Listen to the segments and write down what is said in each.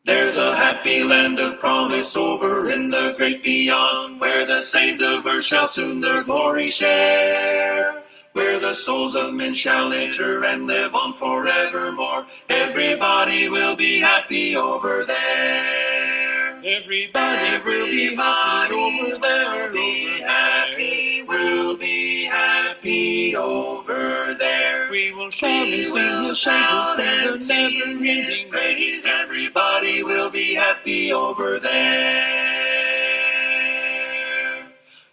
There's a happy land of promise over in the great beyond, where the saints of earth shall soon their glory share, where the souls of men shall enter and live on forevermore. Everybody will be happy over there. Everybody will be happy over there. We'll be happy over there. We will shout and sing His praises for the never-ending praise. Everybody will be happy over there.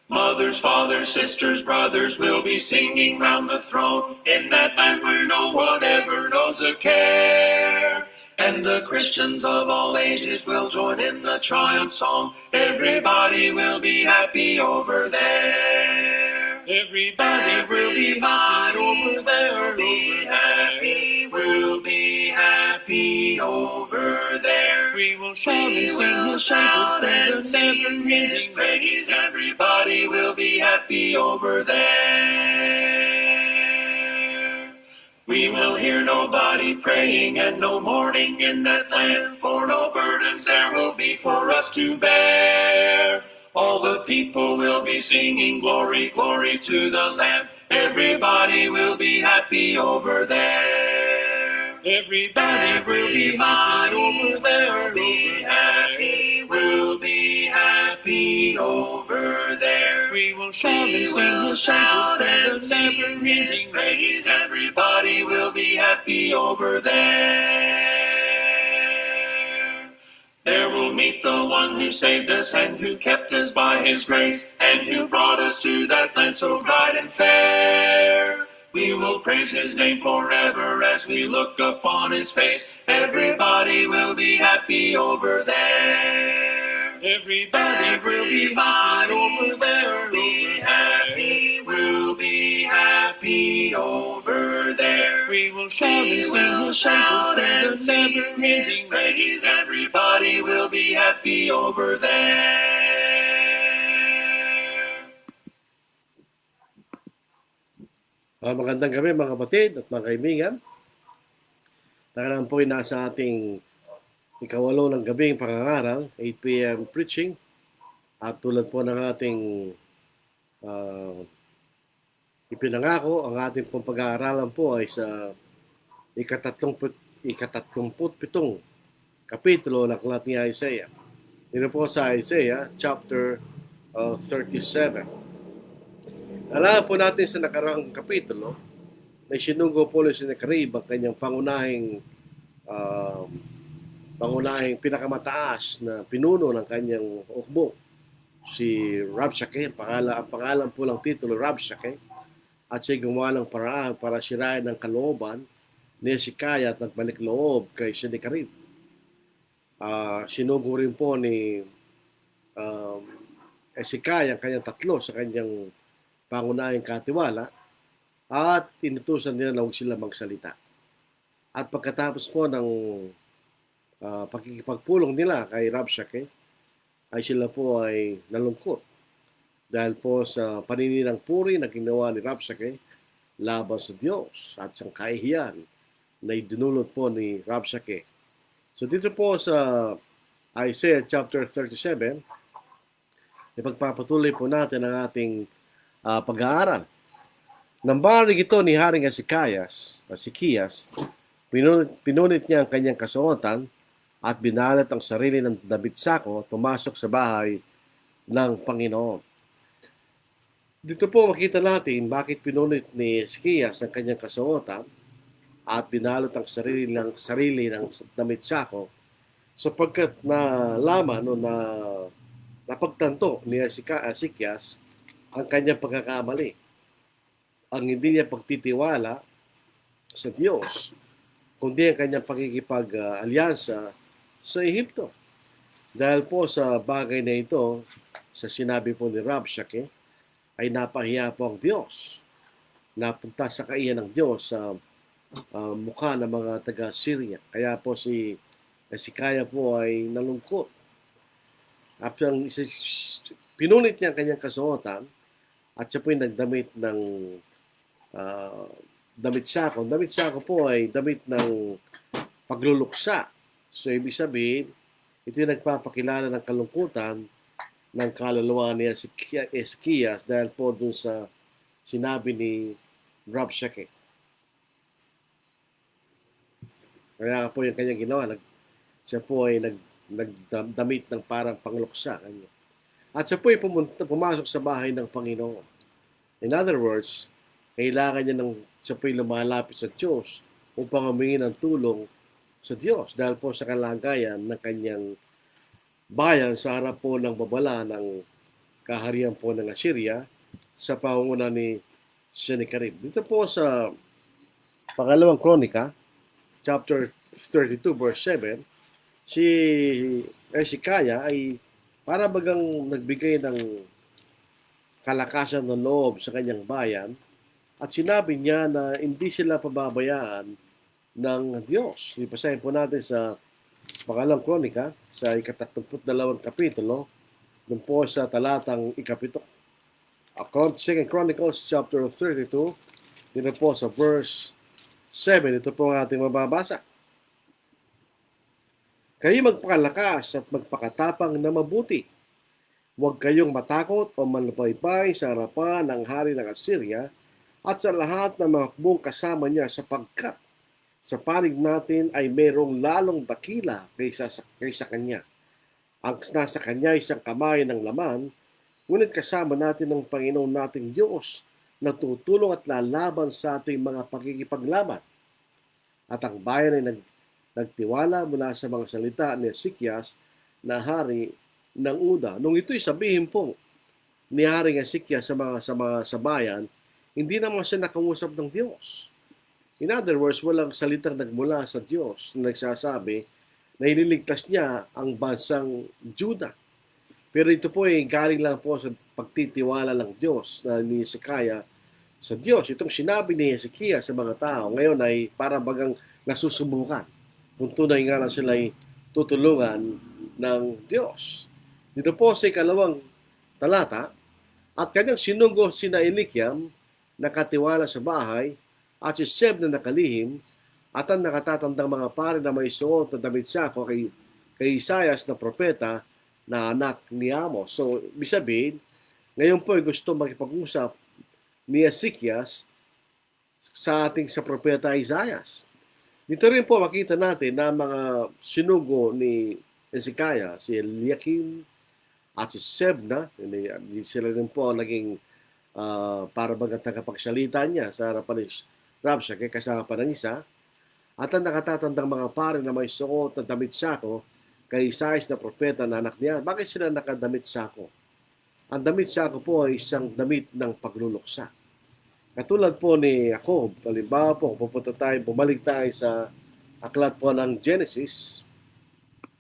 Mothers, fathers, sisters, brothers will be singing round the throne in that land where no one ever knows a care. And the Christians of all ages will join in the triumph song. Everybody will be happy over there. Everybody will be happy over there. We'll be happy over there. We will shout and sing His praises for the never-ending praise. Everybody will be happy over there. We will hear nobody praying and no mourning in that land, for no burdens there will be for us to bear. All the people will be singing glory, glory to the Lamb. Everybody will be happy over there. Everybody will be happy over there. We'll be happy over there. We will shout and sing His praises for the never-ending praise. Everybody will be happy over there. There we'll meet the one who saved us and who kept us by His grace, and who brought us to that land so bright and fair. We will praise His name forever as we look upon His face. Everybody will be happy over there. Everybody will be happy over there. We'll be happy over there. We will shout and sing His praises for the never-ending praise. Everybody will be happy over there. Magandang gabi mga kapatid at mga kaibigan. Talagang po ay nasa ating ikawalo ng gabing pangangaral, 8 p.m. preaching. At tulad po ng ating ipinangako, ang ating pong pag-aaralan po ay sa ikatatlumputpitong kapitulo ng aklat ni Isaiah. Dito po sa Isaiah chapter 37. Alam po natin sa nakaraang kapitulo, may sinugo po ni Sennacherib ang kanyang pangunahing pinakamataas na pinuno ng kanyang hukbo, si Rabshakeh. Ang pangalan po ng titulo, Rabshakeh, at siya gumawa ng paraan para sirain ang kalooban ni Hezekiah at nagbalik loob kay Sennacherib. Sinugo rin po ni Hezekiah ang kanyang tatlo sa kanyang pangunahing katiwala at inutusan nila na huwag sila magsalita. At pagkatapos po ng pakikipagpulong nila kay Rabshakeh, ay sila po ay nalungkot dahil po sa panininang puri na ginawa ni Rabshakeh laban sa Diyos at sa kahihiyan na idinulot po ni Rabshakeh. So dito po sa Isaiah chapter 37, ipagpapatuloy po natin ang ating pag-aaral. Nang marinig ito ni Haring Hezekias, pinunit niya ang kanyang kasuotan at binalat ang sarili ng damit sako, pumasok sa bahay ng Panginoon. Dito po makita natin bakit pinunit ni Hezekias ang kanyang kasuotan at binalot ang sarili ng damit sako, sapagkat nalaman o napagtanto ni Hezekias ang kanyang pagkakamali, ang hindi niya pagtitiwala sa Diyos, kundi ang kanyang pagkikipag-alyansa sa Ehipto. Dahil po sa bagay na ito, sa sinabi po ni Rabshakeh, ay napahiya po ang Diyos. Napunta sa kaiyan ng Diyos sa mukha ng mga taga-Syria. Kaya po si Hezekiah po ay nalungkot. At pinunit niya ang kanyang kasuotan, at siya po ay nagdamit ng damit sako. Damit sako po ay damit ng pagluluksa. So, ibig sabihin, Ito yung nagpapakilala ng kalungkutan ng kaluluwa ni Ezekias dahil po dun sa sinabi ni Rabshakeh. Kaya po yung kanyang ginawa, siya po ay nagdamit ng parang pangluksa kanya. At siya po ay pumasok sa bahay ng Panginoon. In other words, kailangan niya siya po ay lumalapit sa Diyos upang humingi ng tulong sa Diyos dahil po sa kalagayan ng kanyang bayan sa harap po ng babala ng kaharian po ng Assyria sa pangunguna ni Sennacherib. Dito po sa pangalawang kronika, chapter 32, verse 7, si Hezekiah ay para bagang nagbigay ng kalakasan ng loob sa kanyang bayan at sinabi niya na hindi sila pababayaan ng Diyos. Ipasahin po natin sa pangalawang kronika, sa 32 kapitulo, dun po sa talatang 7. Second Chronicles chapter 32, dito po sa verse 7, ito po ang ating mababasa. Kayo magpakalakas at magpakatapang na mabuti. Huwag kayong matakot o manlupaypay sa harapan ng hari ng Assyria at sa lahat ng mga hukbong kasama niya sapagkat sa panig natin ay mayroong lalong dakila kaysa kanya. Ang nasa kanya isang kamay ng laman, ngunit kasama natin ng Panginoon nating Diyos na tutulong at lalaban sa ating mga pagkikipaglaban. At ang bayan ay nagtiwala mula sa mga salita ni Ezekias na hari ng Uda. Nung ito'y sabihin po ni Haring Ezekias sa bayan, hindi naman siya nakausap ng Diyos. In other words, walang salitang nagmula sa Diyos na nagsasabi na ililigtas niya ang bansang Juda. Pero ito po ay galing lang po sa pagtitiwala ng Diyos na ni Hezekiah sa Diyos. Itong sinabi ni Hezekiah sa mga tao ngayon ay parang bagang nasusubukan. Kung tunay nga lang sila ay tutulungan ng Diyos. Dito po sa ikalawang talata, at kanyang sinugo sina Elikiam, nakatiwala sa bahay, at si Seb na nakalihim, at ang nakatatandang mga pare na may suot na damit sako kay Isaias na propeta na anak ni Amos. So, ibig sabihin, ngayon po ay gusto makipag-usap ni Ezekias sa propeta Isaias. Dito rin po makita natin na mga sinugo ni Hezekiah, si Eliakim at si Sebna, sila rin po naging para bagang tagapagsalita niya sa harapan ni Rabshakeh kasama pa ng isa. At ang nakatatandang mga pare na may suot na damit sako kay Isaias na propeta na anak niya. Bakit sila nakadamit sako? Ang damit sako po ay isang damit ng pagluluksa. Katulad po ni Jacob, halimbawa po, bumalik tayo sa aklat po ng Genesis.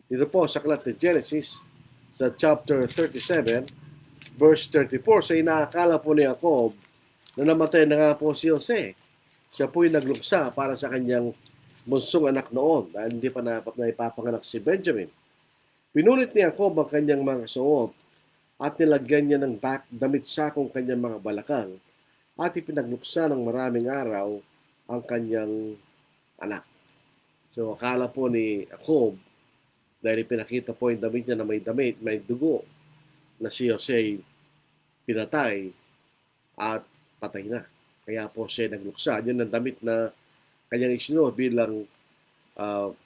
Dito po sa aklat ng Genesis, sa chapter 37, verse 34, sa inaakala po ni Jacob na namatay na nga po si Jose. Siya po ay nagluksa para sa kanyang bunsong anak noon dahil hindi pa naipapanganak si Benjamin. Pinunit ni Jacob ang kanyang mga suot at nilagyan niya ng damit sakong kanyang mga balakang at ipinagluksa ng maraming araw ang kanyang anak. So akala po ni Jacob, dahil pinakita po yung damit niya na may dugo, na si Jose pinatay at patay na. Kaya po siya nagluksa. Yun ang damit na kanyang isinuot bilang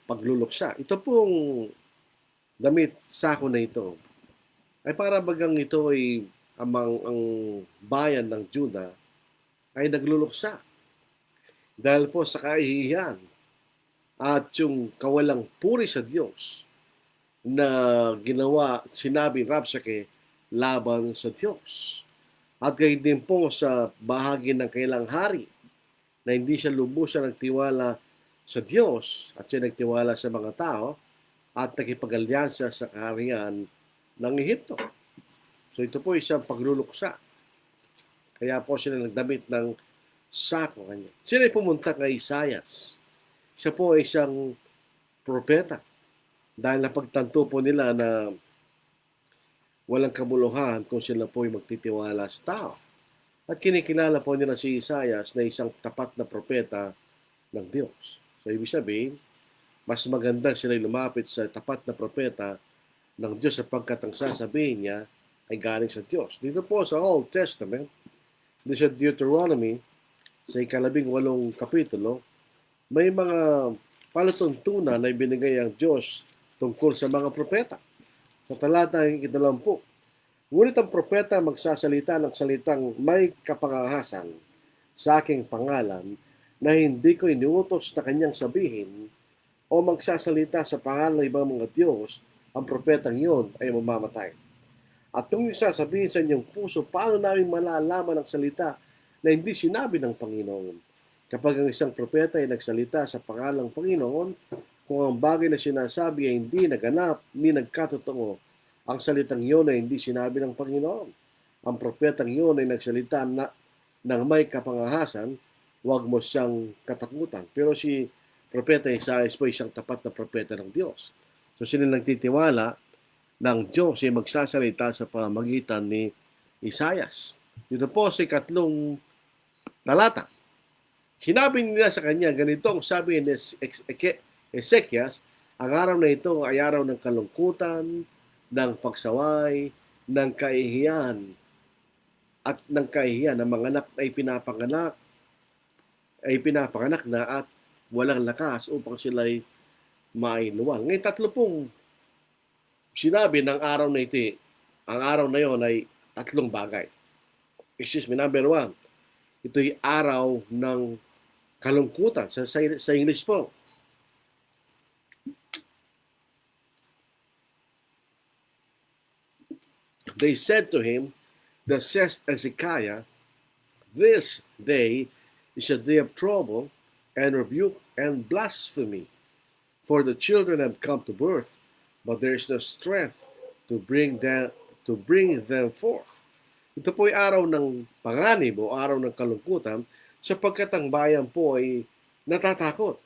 pagluluksa. Ito pong damit sako na ito ay para bagang ito ay ang bayan ng Juda ay nagluluksa dahil po sa kahihiyan at yung kawalang puri sa Diyos na sinabi Rabshakeh laban sa Diyos. At gayon din po sa bahagi ng kailang hari na hindi siya lubusan nagtiwala sa Diyos at siya nagtiwala sa mga tao at nakipag-alyansa sa kaharian ng Ehipto. So ito po isang pagluluksa. Kaya po sila nagdamit ng sako kanya. Sila pumunta kay Isaias. Siya po ay isang propeta. Dahil napagtanto po nila na walang kabuluhan kung sila po ay magtitiwala sa tao. At kinikilala po nila si Isaias na isang tapat na propeta ng Diyos. So ibig sabihin, mas magandang sila'y lumapit sa tapat na propeta ng Diyos sapagkat ang sasabihin niya ay galing sa Diyos. Dito po sa Old Testament, dito sa Deuteronomy, sa ika-18 kapitulo, may mga palatuntunan na ibinigay ang Diyos tungkol sa mga propeta. Sa talata ng 20, ngunit ang propeta magsasalita ng salitang may kapangahasan sa aking pangalan na hindi ko iniutos na kanyang sabihin o magsasalita sa pangalan ng ibang mga Diyos, ang propetang yun ay mamamatay. At kung sasabihin sa inyong puso, paano namin malalaman ang salita na hindi sinabi ng Panginoon? Kapag ang isang propeta ay nagsalita sa pangalang Panginoon, kung ang bagay na sinasabi ay hindi naganap ni nagkatotoo, ang salitang iyon ay hindi sinabi ng Panginoon. Ang propetang iyon ay nagsalita ng may kapangahasan, huwag mo siyang katakutan. Pero si propeta Isaias po isang tapat na propeta ng Diyos. So sila nagtitiwala ng Diyos ay magsasalita sa pamamagitan ni Isaias. Dito po sa 3 talata. Sinabi nila sa kanya, ganito ang sabi ni Ezekias, ang araw na ito ay araw ng kalungkutan, ng pagsaway, ng kaihiyan, at ng kahihiyan ng mga anak ay pinapanganak na at walang lakas upang sila'y mainuwal. Ngayon, 3 sinabi ng araw na ito, ang araw na yon ay 3 bagay. Excuse me, number 1, ito'y araw ng kalungkutan. Sa English po, they said to him, that says Ezekiah, this day is a day of trouble and rebuke and blasphemy. For the children have come to birth, but there is no strength to bring them forth. Ito po ay araw ng panganib o araw ng kalungkutan sapagkat ang bayan po ay natatakot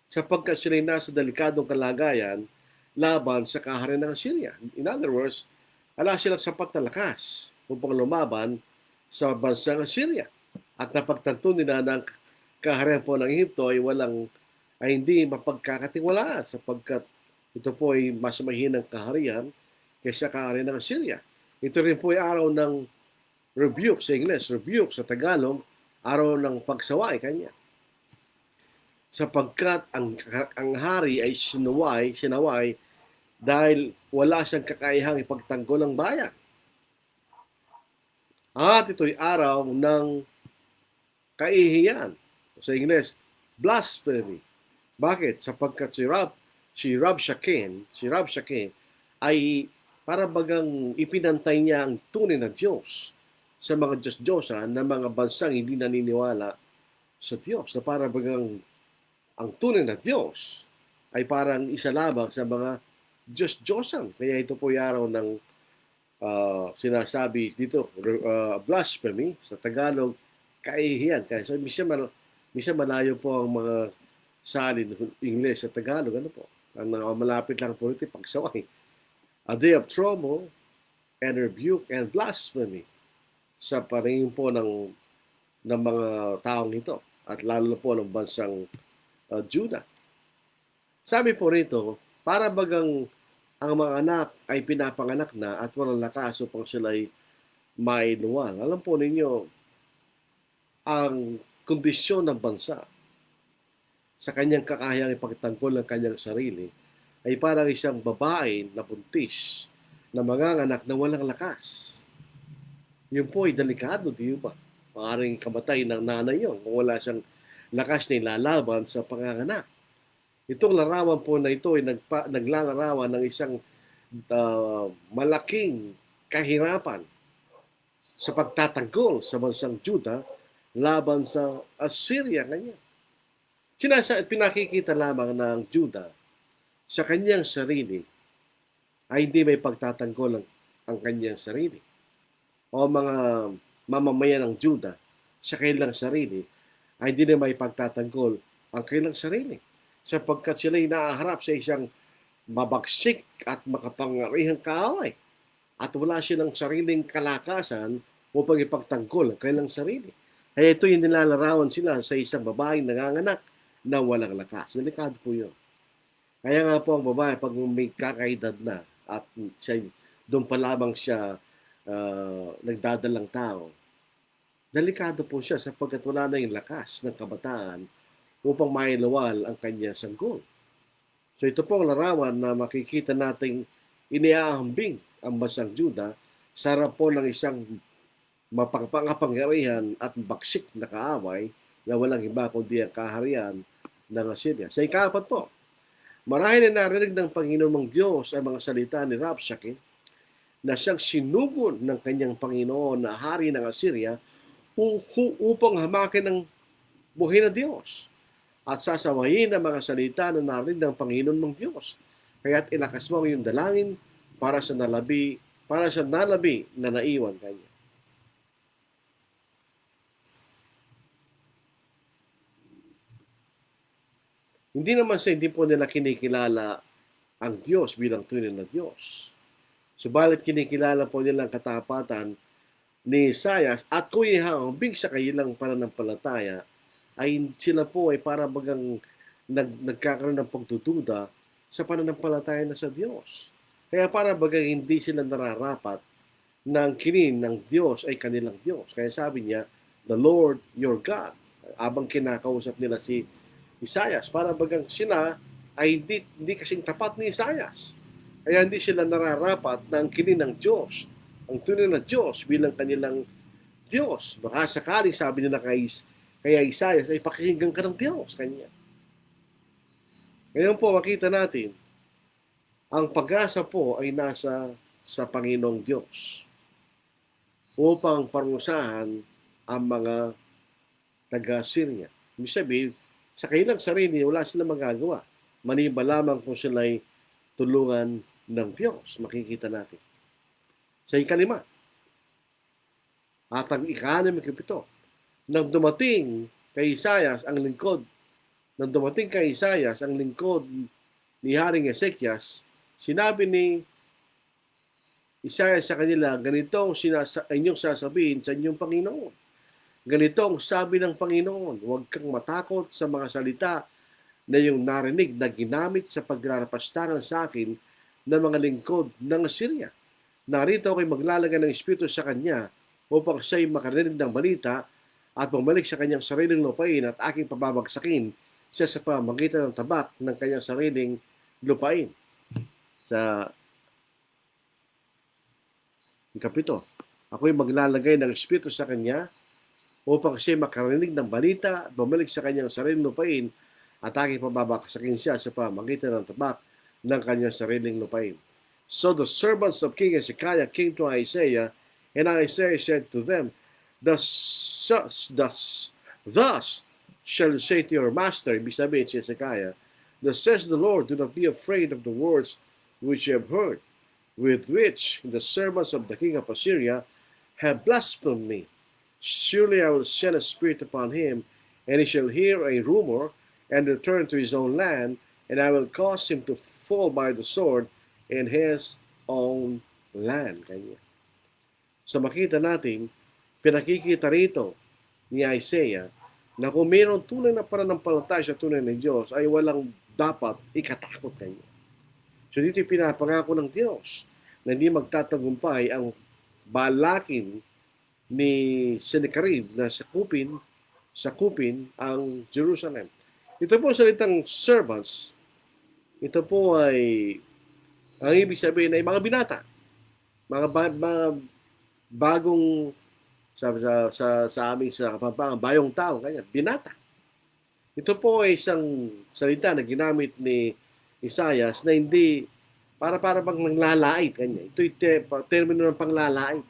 sapagkat sila nasa delikadong kalagayan laban sa kaharian ng Assyria. In other words, wala silang sapat na lakas upang lumaban sa bansang Assyria. At napagtanto nila ng kaharian po ng Egypto ay hindi mapagkakatiwalaan sapagkat ito po ay mas mahinang kaharian kaysa kaharian ng Assyria. Ito rin po ay araw ng rebuke sa Ingles, rebuke sa Tagalog, araw ng pagsaway kanya. Sapagkat ang hari ay sinaway dahil wala siyang kakayahang ipagtanggol ang bayan. At ito'y araw ng kaihiyan. Sa Ingles, blasphemy. Bakit? Sapagkat si Rabshakeh ay para bagang ipinantay niya ang tunay na Diyos sa mga Diyos-Diyosan na mga bansang hindi naniniwala sa Diyos. Na para bagang ang tunay na Diyos ay parang isa lamang sa mga Diyos-Diyosan. Kaya ito po yung araw ng sinasabi dito, blasphemy, sa Tagalog, kaihiyan. Kaya so, minsan malayo po ang mga salin ng Ingles sa Tagalog. Ano po? Ang malapit lang po ito, pagsaway. A day of trouble and rebuke and blasphemy sa paningin po ng mga taong ito at lalo po ng bansang Judah. Sabi po rito, para bagang ang mga anak ay pinapanganak na at walang lakas upang sila'y mainuwal. Alam po ninyo, ang kondisyon ng bansa sa kanyang kakayang ipagtanggol ng kanyang sarili ay parang isang babae na buntis na manganganak na walang lakas. Yun po ay delikado, di ba? Maaaring kamatay ng nanay yun kung wala siyang lakas na ilalaban sa panganganak. Itong larawan po na ito ay naglalarawan ng isang malaking kahirapan sa pagtatanggol sa bansang Judah laban sa Assyria kanya. Pinakikita lamang ng Judah sa kanyang sarili ay hindi may pagtatanggol ang kanyang sarili. O mga mamamayan ng Judah sa kanilang sarili ay hindi na may pagtatanggol ang kanilang sarili sapagkat sila ay naaharap sa isang mabagsik at makapangyarihang kaaway at wala silang sariling kalakasan upang ipagtanggol ang kanilang sarili. Kaya ito yung nilalarawan sila sa isang babaeng nanganganak na walang lakas. Delikado po yun. Kaya nga po ang babae, pag may kakaedad na at siya, doon pa lamang siya nagdadalang tao, delikado po siya sapagkat wala na yung lakas ng kabataan upang mailawal ang kanya sanggol. So ito po ang larawan na makikita nating iniaambing ang bansang Juda sa harap po ng isang mapangpangapangyarihan at baksik na kaaway na walang iba kundi ang kaharian ng Assyria. Sa ikapat po, marahil na narinig ng Panginoon mong Diyos ang mga salita ni Rabshakeh na siyang sinugon ng kanyang Panginoon na hari ng Assyria upang hamakin ang buhay ng Diyos at sasawayin ang mga salita na narinig ng Panginoon mong Diyos. Kaya't ilakas mo ang iyong dalangin para sa nalabi na naiwan kanya. Hindi po nila kinikilala ang Diyos bilang tunay na Diyos. Subalit kinikilala po nila ang katapatan ni Isaias at kung ihahambing sa kanilang pananampalataya, ay sila po ay para bagang nagkakaroon ng pagdududa sa pananampalataya na sa Diyos. Kaya para bagang hindi sila nararapat na ang kinin ng Diyos ay kanilang Diyos. Kaya sabi niya, the Lord your God. Abang kinakausap nila si Isaias, para bagang sila ay hindi kasing tapat ni Isaias. Kaya hindi sila nararapat na ang kinin ng Diyos, ang tunay na Diyos bilang kanilang Diyos. Baka sakali sabi nila kaya Isaias ay pakikinggan ka ng Diyos kanya. Ngayon po makita natin, ang pag-asa po ay nasa sa Panginoong Diyos upang parusahan ang mga taga-Syria. Ibig sabihin, sa kanilang sarili, wala silang magagawa. Maniba lamang kung sila'y tulungan ng Diyos. Makikita natin. Sa ikalima, at ang ika-6, nang dumating kay Isaias ang lingkod ni Haring Ezekias, sinabi ni Isaias sa kanila, ganito ang inyong sasabihin sa inyong Panginoon. Ganito ang sabi ng Panginoon, huwag kang matakot sa mga salita na yung narinig na ginamit sa paglalapastangan sa akin ng mga lingkod ng Assyria. Narito ako'y maglalagay ng Espiritu sa kanya upang siya'y makarinig ng balita at bumalik sa kanyang sariling lupain at aking pababagsakin siya sa pamamagitan ng tabak ng kanyang sariling lupain. Sa ikapito, ako'y maglalagay ng Espiritu sa kanya upang siya makarinig ng balita at bumalik sa kanyang sariling lupain at aking pababagsakin siya sa pamamagitan ng tabak ng kanyang sariling lupain. So the servants of King Hezekiah came to Isaiah, and Isaiah said to them, Thus shall you say to your master, ibig sabihin si Hezekiah, Thus says the Lord, do not be afraid of the words which you have heard, with which the servants of the king of Assyria have blasphemed me. Surely I will send a spirit upon him, and he shall hear a rumor, and return to his own land, and I will cause him to fall by the sword in his own land. Kanya. So makita natin, pinakikita rito ni Isaiah na kung mayroong tunay na pananampalataya sa tunay ng Diyos ay walang dapat ikatakot kanya. So dito pinapangako ng Diyos na hindi magtatagumpay ang balakin ni Sennacherib na sakupin ang Jerusalem. Ito po salitang servants, ito po ay ang ibig sabihin ay mga binata, mga bagong sa aming sa Kapampangan, bayong tao, kanya, binata. Ito po ay isang salita na ginamit ni Isaias na hindi para bang nanglalait kanya. Ito'y termino ng panglalait.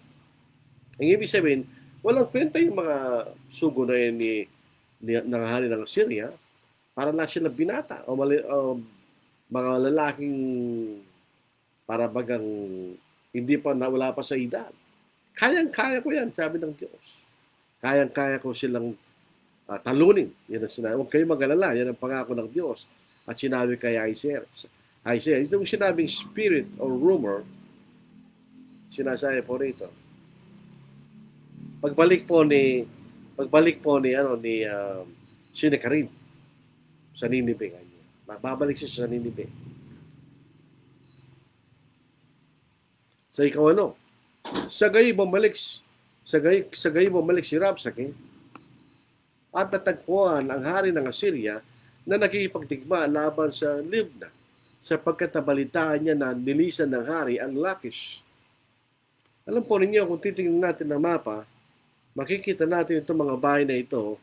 Ang ibig sabihin, walang kwenta yung mga sugo na yun ng hari ng Assyria para lang sila binata o mga lalaking para bagang hindi pa wala pa sa edad. Kayang-kaya ko yan, sabi ng Diyos. Kayang-kaya ko silang talunin. Yan ang sinabi. Huwag kayo mag-alala. Yan ang pangako ng Diyos. At sinabi kay Isaiah. Itong sinabing spirit or rumor, sinasabi po rito. Pagbalik po ni Sennacherib sa Nineveh kanya. Babalik siya sa Ninibe. Sa ikaw ano? Sa gayon bumalik si Rabsakeh at natagpuan ang hari ng Assyria na nakikipagdigma laban sa Libna sapagkat nabalitaan niya na nilisan ng hari ang Lakish. Alam po ninyo, kung titingnan natin ng mapa, makikita natin itong mga bahay na ito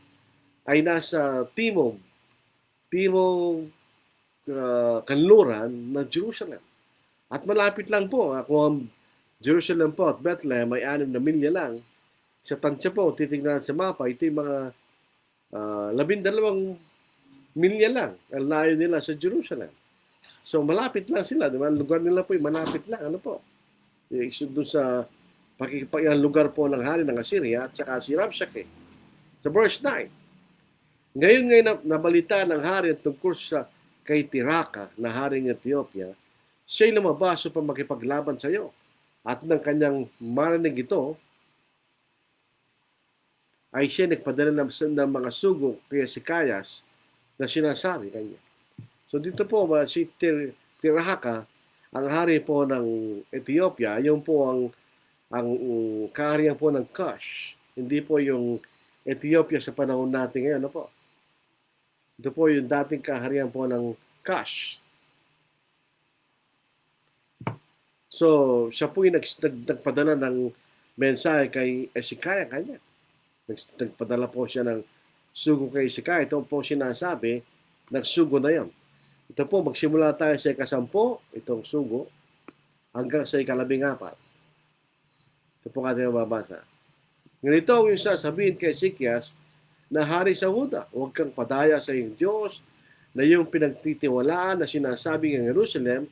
ay nasa timog kanluran ng Jerusalem. At malapit lang po, kung Jerusalem po at Bethlehem ay 6 na milya lang, sa tansya po, titingnan sa mapa, ito yung mga 12 milya lang ang layo nila sa Jerusalem. So malapit lang sila, di ba? Ang lugar nila po ay malapit lang, ano po? Doon sa ang lugar po ng hari ng Assyria at saka si Rabshakeh. Sa verse 9, ngayon nabalita ng hari tungkol sa kay Tirhaka na hari ng Ethiopia, siya'y lumabas upang makipaglaban sa iyo. At ng kanyang marinig ito, ay siya nagpadala ng mga sugo kay Hezekias na sinasabi kanya. So dito po si Tirhaka, ang hari po ng Ethiopia, yung po ang kaharian po ng Kush. Hindi po yung Ethiopia sa panahon natin ngayon, ano po? Ito po yung dating kaharian po ng Kush. So, siya po yung nagpadala ng mensahe kay Hezekiah kanya. Nagpadala po siya ng sugo kay Hezekiah. Ito po sinasabi ng sugo na yon. Ito po, magsimula tayo sa ika-10, itong sugo, hanggang sa ika-14. Ito po ating mababasa. Ganito yung sasabihin kay Hezekias na hari sa Huda, huwag kang padaya sa iyong Diyos na iyong pinagtitiwalaan na sinasabing ang Jerusalem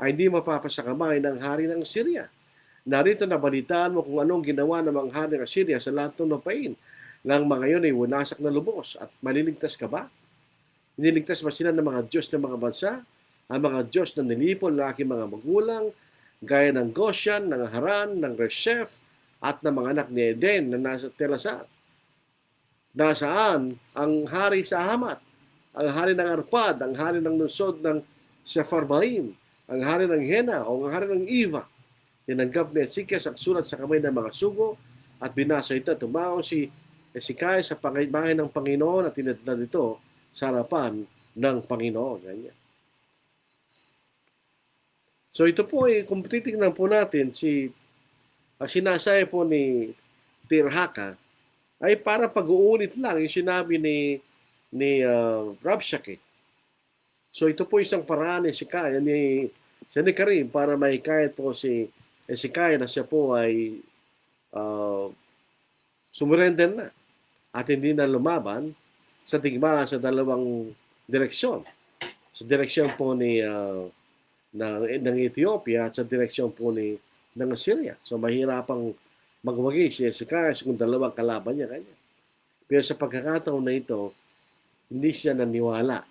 ay hindi mapapasakamay ng hari ng Syria. Narito na balitaan mo kung anong ginawa ng mga hari ng Syria sa lahat ng lupain. Nang mga yun ay winasak na lubos at maliligtas ka ba? Iniligtas ba sila ng mga Diyos ng mga bansa? Ang mga Diyos na nilipon ng aking mga magulang, gaya ng Goshen, ng Haran, ng Resheph, at ng mga anak ni Eden na nasa Telasar. Nasaan ang hari sa Hamat, ang hari ng Arpad, ang hari ng lungsod ng Sepharvaim, ang hari ng Hena o ang hari ng Iva. Tinanggap ni Hezekias ang sulat sa kamay ng mga sugo at binasa ito. Tumaon si Hezekiah sa bahay ng Panginoon at tinadlad ito sa harapan ng Panginoon. Ganyan. So ito po ay, kung titignan po natin, ang sinasaya po ni Tirhaka ay para pag-uulit lang yung sinabi ni Rabshakeh. So ito po isang paraan ni Sennacherib para mahikayat po si Hezekiah na siya po ay sumurrender na at hindi na lumaban sa digmaan sa dalawang direksyon. Sa direksyon po ng Ethiopia at sa direksyon po ng Assyria. So mahirapang magwagi si Hezekiah kung dalawang kalaban niya kanya. Pero sa pagkakataon na ito, hindi siya naniwala.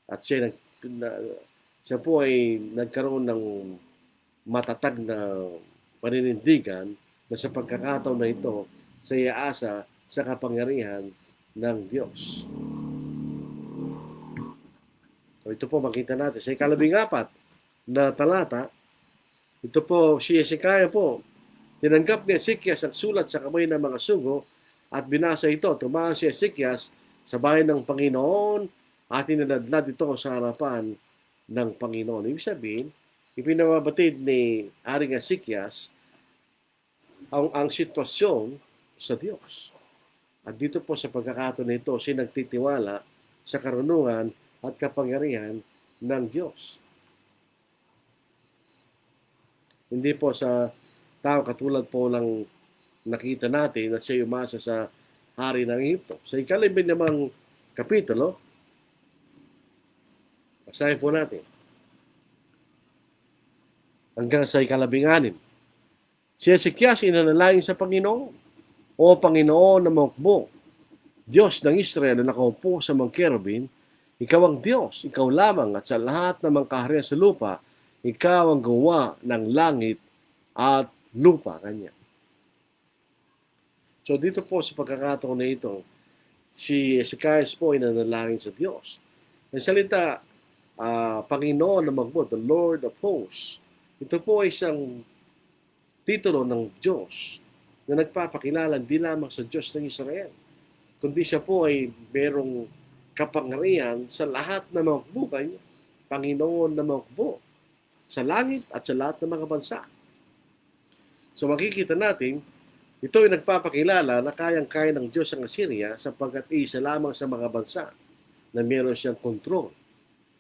At siya po ay nagkaroon ng matatag na paninindigan na sa pagkakataon na ito, sa iaasa sa kapangyarihan ng Diyos. So ito po makita natin sa ika-14 na talata. Ito po si Hezekiah po. Tinanggap ni Hezekias ang sulat sa kamay ng mga sugo at binasa ito. Tumahan si Hezekias sa bahay ng Panginoon at inadadlad ito sa harapan ng Panginoon. Ibig sabihin, ipinababatid ni Haring Hezekias ang sitwasyon sa Diyos. At dito po sa pagkakataon nito, siya nagtitiwala sa karunungan at kapangyarihan ng Diyos. Hindi po sa tao katulad po ng nakita natin na siya umasa sa hari ng Egypto. Sa ika-11 namang kapitulo, basahin po natin. Hanggang sa ika-16. Si Hezekias inanalangin sa Panginoon. O Panginoon na mukbo, Diyos ng Israel na nakaupo sa mga kerubin, ikaw ang Diyos, ikaw lamang at sa lahat ng mga kaharian sa lupa, ikaw ang gawa ng langit at lupa. Kanya. So dito po sa pagkakataon na ito, si Hezekias po ay nanalangin sa Diyos. Ang salita Panginoon ng mga the Lord of Hosts. Ito po ay isang titulo ng Diyos na nagpapakilala hindi lamang sa Diyos ng Israel, kundi siya po ay merong kapangyarihan sa lahat ng mga buhay, Panginoon ng mga hukbo, sa langit at sa lahat ng mga bansa. So makikita natin, ito ay nagpapakilala na kayang-kaya ng Diyos ang Assyria sapagkat isa lamang sa mga bansa na meron siyang kontrol.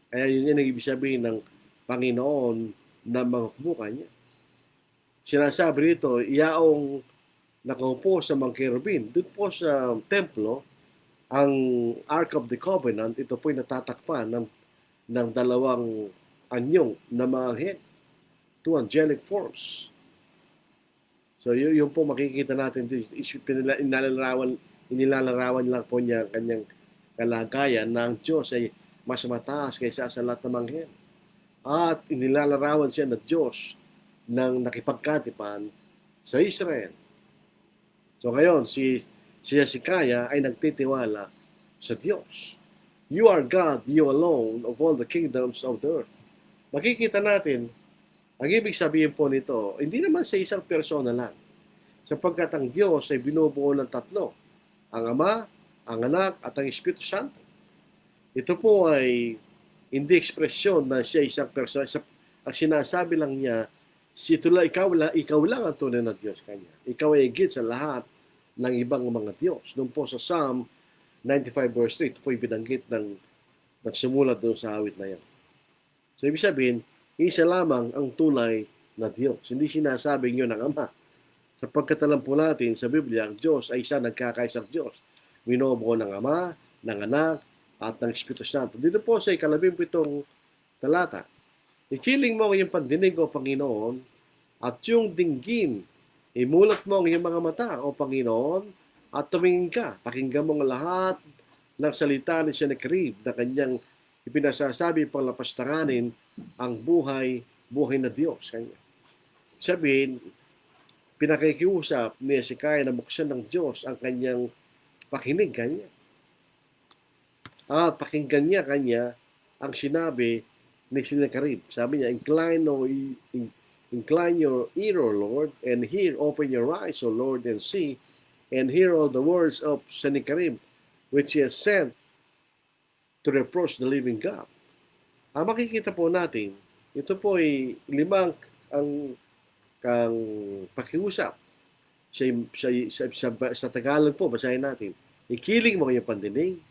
Kaya yun ang ibig sabihin ng Panginoon na mga hukbo niya. Sinasabi rito, iyaong nakaupo sa mga kerubin. Doon po sa templo, ang Ark of the Covenant, ito po'y natatakpan ng dalawang anyong na mga anghel, two angelic forms. So yun po makikita natin, inilalarawan lang po niya kanyang kalagayan na ang Diyos ay mas mataas kaysa sa lahat ng anghel. At inilalarawan siya na Diyos ng nakipagkatipan sa Israel. So ngayon, si Hezekiah ay nagtitiwala sa Diyos. You are God, you alone, of all the kingdoms of the earth. Makikita natin, ang ibig sabihin po nito, hindi naman sa isang persona lang. Sapagkat ang Diyos ay binubuo ng tatlo. Ang Ama, ang Anak, at ang Espiritu Santo. Ito po ay hindi ekspresyon na siya isang persona. Ang sinasabi lang niya, ikaw lang ang tunay na Diyos kanya. Ikaw ay higit sa lahat ng ibang mga Diyos. Doon po sa Psalm 95 verse 3, ito po ibinanggit ng nagsumulat doon sa awit na yan. So ibig sabihin, isa lamang ang tunay na Diyos. Hindi sinasabing yun ng Ama. Sapagkat alam po natin sa Biblia, ang Diyos ay isa nagkakaisang Diyos. Binubuo ng Ama, ng Anak, at ng Espiritu Santo. Dito po sa 17 talata, ikiling mo ang iyong pandinig, O Panginoon, at yung dinggin, imulat mo ang iyong mga mata, O Panginoon, at tumingin ka. Pakinggan mo ang lahat ng salita ni Sennacherib na kanyang ipinasasabi pang lapastanganin ang buhay na Diyos. Kanya. Sabihin, pinakikiusap ni Hezekiah na buksan ng Diyos ang kanyang pakinig kanya. At pakinggan niya kanya ang sinabi ni Sennacherib. Sabi niya, incline your ear, O Lord, and hear, open your eyes, O Lord, and see, and hear all the words of Sennacherib, which he has sent to reproach the living God. Ang makikita po natin, ito po ay limang ang pakiusap. Sa Tagalog po, basahin natin. Ikiling mo kanyang pandinig,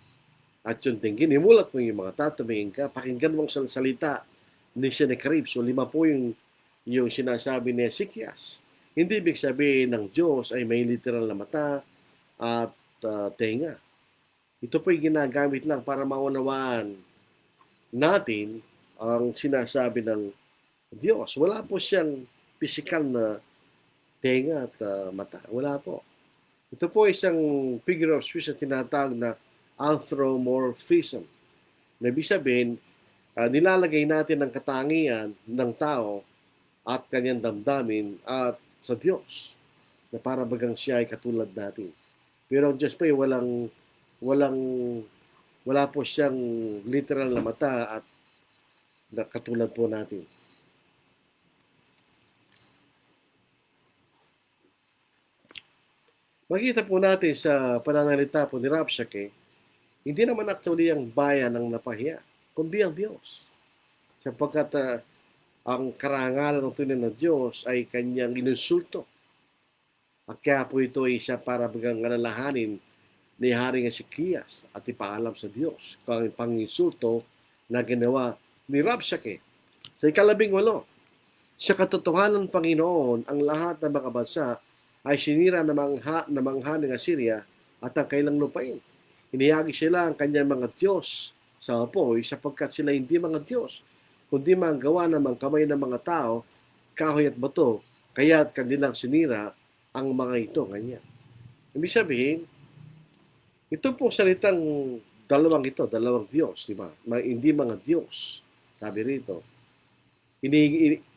at yung tingin, imulat mo yung mga tatumingin ka, pakinggan mong salita ni Sennacherib. So 5 po yung sinasabi ni Ezekias. Hindi ibig sabihin ng Diyos ay may literal na mata at tenga. Ito po yung ginagamit lang para maunawaan natin ang sinasabi ng Diyos. Wala po siyang physical na tenga at mata. Wala po. Ito po isang figure of speech na tinatawag na anthropomorphism. Na ibig sabihin, nilalagay natin ang katangian ng tao at kanyang damdamin at sa Diyos na para bagang siya ay katulad natin. Pero ang Diyos po ay wala po siyang literal na mata at katulad po natin. Makita po natin sa pananalita po ni Rabshakeh, hindi naman actually ang bayan ang napahiya, kundi ang Diyos. Sapagkat ang karangalan ng tunay na Diyos ay kanyang ininsulto. At kaya po ito ay siya para bagang alalahanin ni Haring Hezekias at ipaalam sa Diyos kung ang panginsulto na ginawa ni Rabshakeh. Sa 18, sa katotohanan ng Panginoon, ang lahat ng mga bansa ay sinira na mangha ng Assyria at ang kailang lupain. Inihagi sila ang kanyang mga Diyos sa apoy sapagkat sila hindi mga Diyos, kundi mga gawa ng mga kamay ng mga tao, kahoy at bato, kaya't kanilang sinira ang mga ito. Ganyan. Ibig sabihin, ito po salitang dalawang Diyos, di ba? Hindi mga Diyos, sabi rito.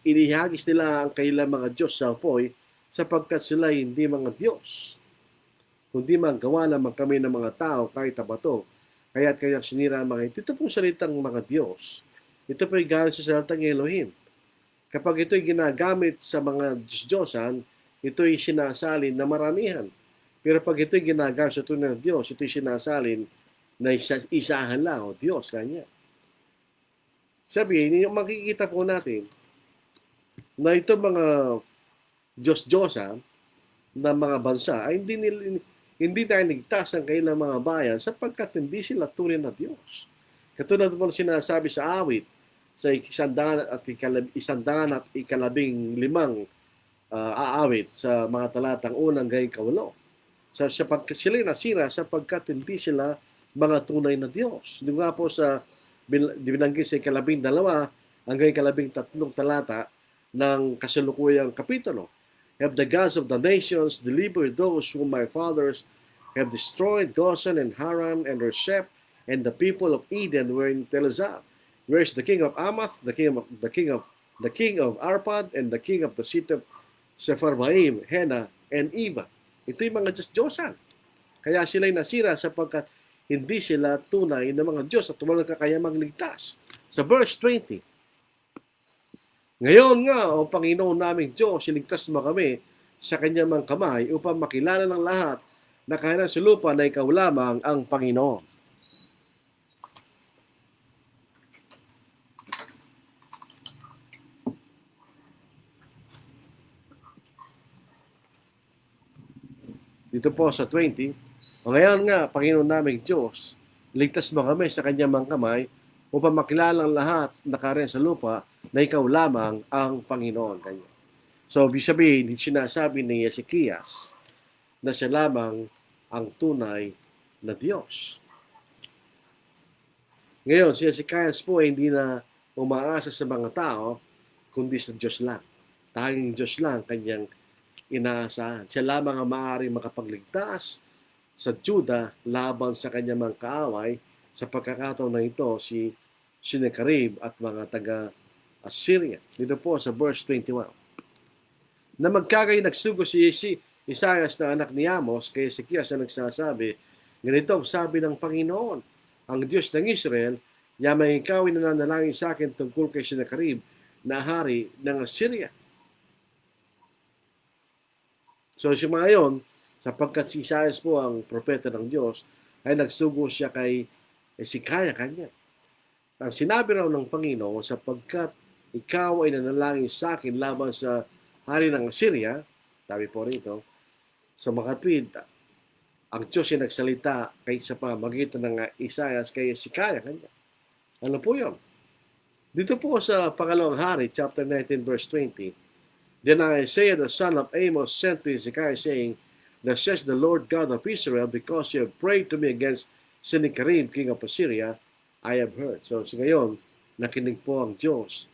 Inihagis nila ang kailang mga Diyos sa apoy sapagkat sila hindi mga Diyos, kundi magawa naman kami ng mga tao kahit bato, kaya't kayang sinira ang mga ito. Ito pong salitang mga Diyos Ito po ay galing sa salitang Elohim. Kapag ito'y ginagamit sa mga Diyos-Diyosan, ito'y sinasalin na maramihan. Pero pag ito'y ginagamit sa tunay na Diyos, ito'y sinasalin na isahan lang o Diyos, kanya. Sabihin, makikita po natin na ito mga Diyos-Diyosan na mga bansa ay hindi tayo ligtas ang kailang mga bayan sapagkat hindi sila tunay na Diyos. Katulad po sinasabi sa awit, sa 115 aawit sa mga talatang unang gayong 8. Sapagkat sila nasira sapagkat hindi sila mga tunay na Diyos. Di nga po sa binanggit sa 12 hanggang 13 talata ng kasalukuyang kapitulo. Have the gods of the nations delivered those whom my fathers have destroyed, Goshen and Haran and Resheph, and the people of Eden were in Telazar. Where's the king of Amath, the king of Arpad, and the king of the city of Sepharvaim, Hena, and Eva. Ito'y mga Diyos-Diyosan. Kaya sila'y nasira sapagkat hindi sila tunay na mga Diyos at walang kakayamang ligtas. Sa verse 20, ngayon nga, o Panginoon naming Diyos, iligtas mo kami sa kanyang mga kamay upang makilala ng lahat na kaya sa lupa na ikaw lamang ang Panginoon. Dito po sa 20, o ngayon nga, Panginoon naming Diyos, ligtas mo kami sa kanyang mga kamay upang makilala ang lahat na kaya sa lupa na ikaw lamang ang Panginoon. Kanya. So, ibig sabihin, sinasabi ni Ezekias na siya lamang ang tunay na Diyos. Ngayon, si Ezekias po ay hindi na umaasa sa mga tao, kundi sa Diyos lang. Tanging Diyos lang kanyang inaasahan. Siya lamang ang maaaring makapagligtas sa Juda laban sa kanyang mga kaaway. Sa pagkakataon na ito, si Sennacherib at mga taga-Assyria. Dito po sa verse 21. Na magkagay nagsugo si Isaias na anak ni Amos kay Ezekias na nagsasabi, ganito ang sabi ng Panginoon, ang Diyos ng Israel, yamay ikaw nananalangin sa akin tungkol kay Sennacherib na hari ng Assyria. So siya ngayon, sapagkat si Isaias po ang propeta ng Diyos, ay nagsugo siya kay Hezekiah kanya. Ang sinabi raw ng Panginoon, sapagkat ikaw ay nanalangin sa akin laban sa hari ng Assyria, sabi po rito, sa makatwid, ang Diyos ay nagsalita kaysa pamagitan ng Isaias kay Hezekiah kanya. Ano po yun? Dito po sa pangalawang hari, chapter 19, verse 20, then Isaiah the son of Amos sent to Hezekiah, saying, thus says the Lord God of Israel, because you have prayed to me against Sennacherib, king of Assyria, I have heard. So ngayon, nakinig po ang Diyos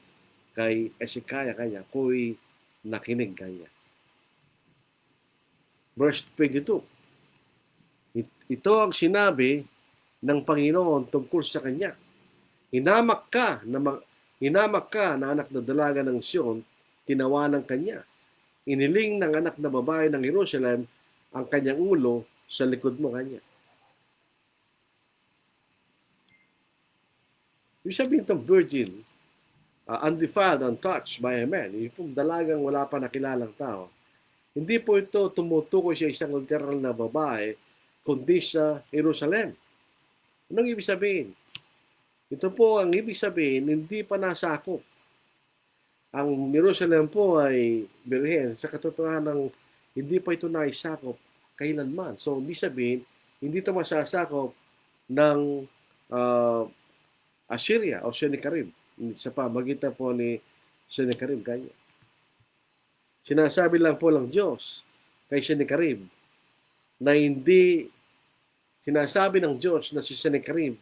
kay Hezekiah kanya, ku'y nakinig kanya. Verse 22, ito ang sinabi ng Panginoon tungkol sa kanya. Hinamak ka na anak na dalaga ng Sion, tinawanan kanya. Iniling ng anak na babae ng Jerusalem ang kanyang ulo sa likod mo kanya. Ibig sabihin itong virgin, undefiled, untouched by a man, yung dalagang wala pa nakilalang tao, hindi po ito tumutukoy sa isang literal na babae, kundi sa Jerusalem. Anong ibig sabihin? Ito po ang ibig sabihin, hindi pa nasakop. Ang Jerusalem po ay birhen. Sa katotohanan, hindi pa ito naisakop kailanman. So, ibig sabihin, hindi ito masasakop ng Assyria o Sennacherib. Sa pamagitan po ni Sennacherib kanya. Sinasabi lang po ng Diyos kay Sennacherib na hindi, sinasabi ng Diyos na si Sennacherib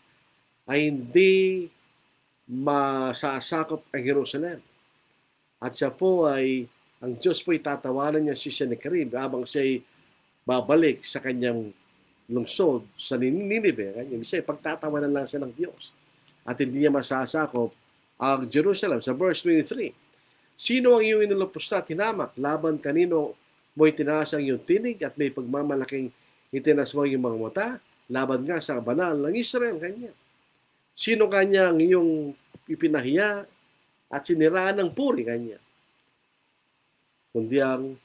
ay hindi masasakop ang Jerusalem. At siya po ay, ang Diyos po ay tatawanan niya si Sennacherib habang siya babalik sa kanyang lungsod sa Nineveh. Siya pagtatawanan lang siya ng Diyos. At hindi niya masasakop ang Jerusalem. Sa verse 23, sino ang iyong inulupos na tinamak? Laban kanino mo'y tinaas ang iyong tinig at may pagmamalaking itinas mo yung mga mata? Laban nga sa banal ng Israel kanya. Sino kanya ang iyong ipinahiya at siniraan ng puri kanya, kundi ang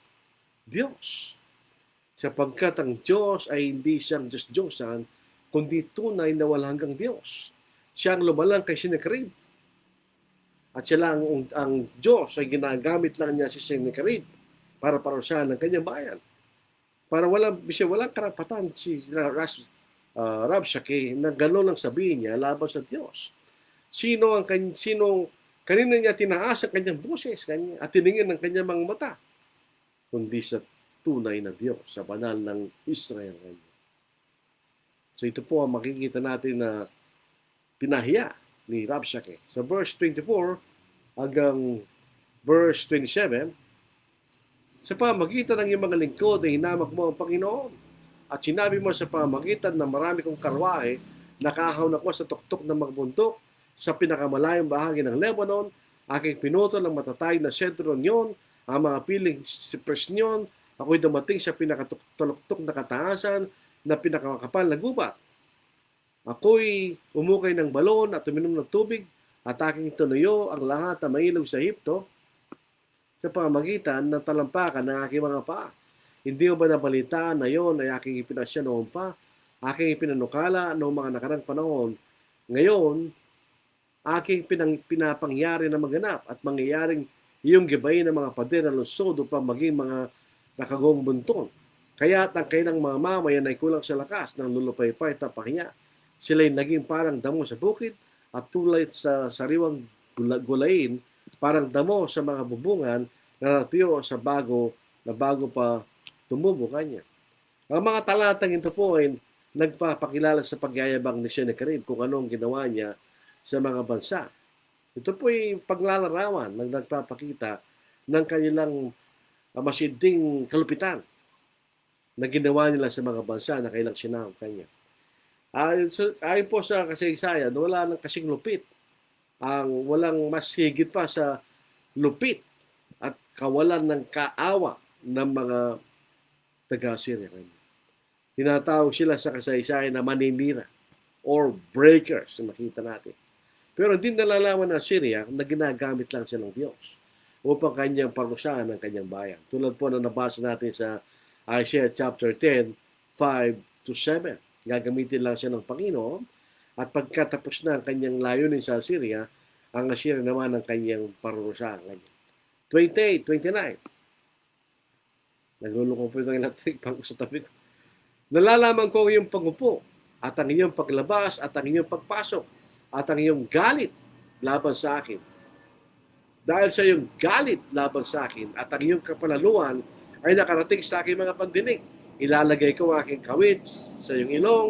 Diyos. Sapagkat ang Diyos ay hindi siyang Diyos-Diyosan, kundi tunay na walang hanggang Diyos. Siya ang lumalang kay Sennacherib. At siya lang ang Diyos ay ginagamit lang niya si Sennacherib para parusahan ng kanyang bayan. Para walang karapatan si Rabshakeh na gano'n ang sabihin niya laban sa Diyos. Kanino niya tinaas ang kanyang boses at tiningin ng kanyang mga mata, kundi sa tunay na Diyos, sa banal ng Israel. So ito po ang makikita natin na pinahiya ni Rabshakeh. Sa verse 24 hanggang verse 27, sa pamagitan ng iyong mga lingkod ay hinamak mo ang Panginoon. At sinabi mo sa pamagitan ng marami kong karwahe, nakahawak ako sa tuktok ng mga bundok, sa pinakamalayong bahagi ng Lebanon, aking pinutol ang matatay na sentro niyon, ang mga piling sipres niyon, ako'y dumating sa pinakatuktok na kataasan na pinakamakapal na gubat. Ako'y umukay ng balon at uminom ng tubig at aking tunuyo ang lahat na mailog sa Ehipto sa pamagitan ng talampakan ng aking mga paa. Hindi mo ba nabalitaan na yon ay aking ipinasya noon pa, aking ipinanukala noong mga nakarang panahon. Ngayon, aking pinapangyari na maganap at mangyayaring iyong gibayin ng mga pader na lungsod upang maging mga nakagong bunton. Kaya ang kailang mga mamayan ay kulang sa lakas ng lulupaypay at pahiya. Sila'y naging parang damo sa bukid at tulad sa sariwang gulayin, parang damo sa mga bubungan na natuyo sa bago pa tumubo kanya. Ang mga talatang ito po ay nagpapakilala sa pagyayabang ni Sennacherib kung anong ginawa niya sa mga bansa. Ito po ay paglalarawan ng nagpapakita ng kanilang masiding kalupitan na ginawa nila sa mga bansa na kailang sinahog kanya. Ayon po sa kasaysayan, wala nang kasing lupit. Walang mas higit pa sa lupit at kawalan ng kaawa ng mga taga-Syria. Tinatawag sila sa kasaysayan na maninira or breakers, makita natin. Pero hindi nalalaman ng Syria na ginagamit lang siya ng Diyos upang kanyang parusahan ng kanyang bayan. Tulad po na nabasa natin sa Isaiah chapter 10, 5-7. Gagamitin lang siya ng Panginoon at pagkatapos na ang kanyang layunin sa Syria, ang Assyria naman ang kanyang parurusahan. 28, 29. Nagluloko po itong electric pang sa tabi ko. Nalalaman ko ang iyong pagupo at ang iyong paglabas at ang iyong pagpasok at ang iyong galit laban sa akin. Dahil sa iyong galit laban sa akin at ang iyong kapalaluan ay nakarating sa aking mga pandinig. Ilalagay ko aking kawit sa iyong ilong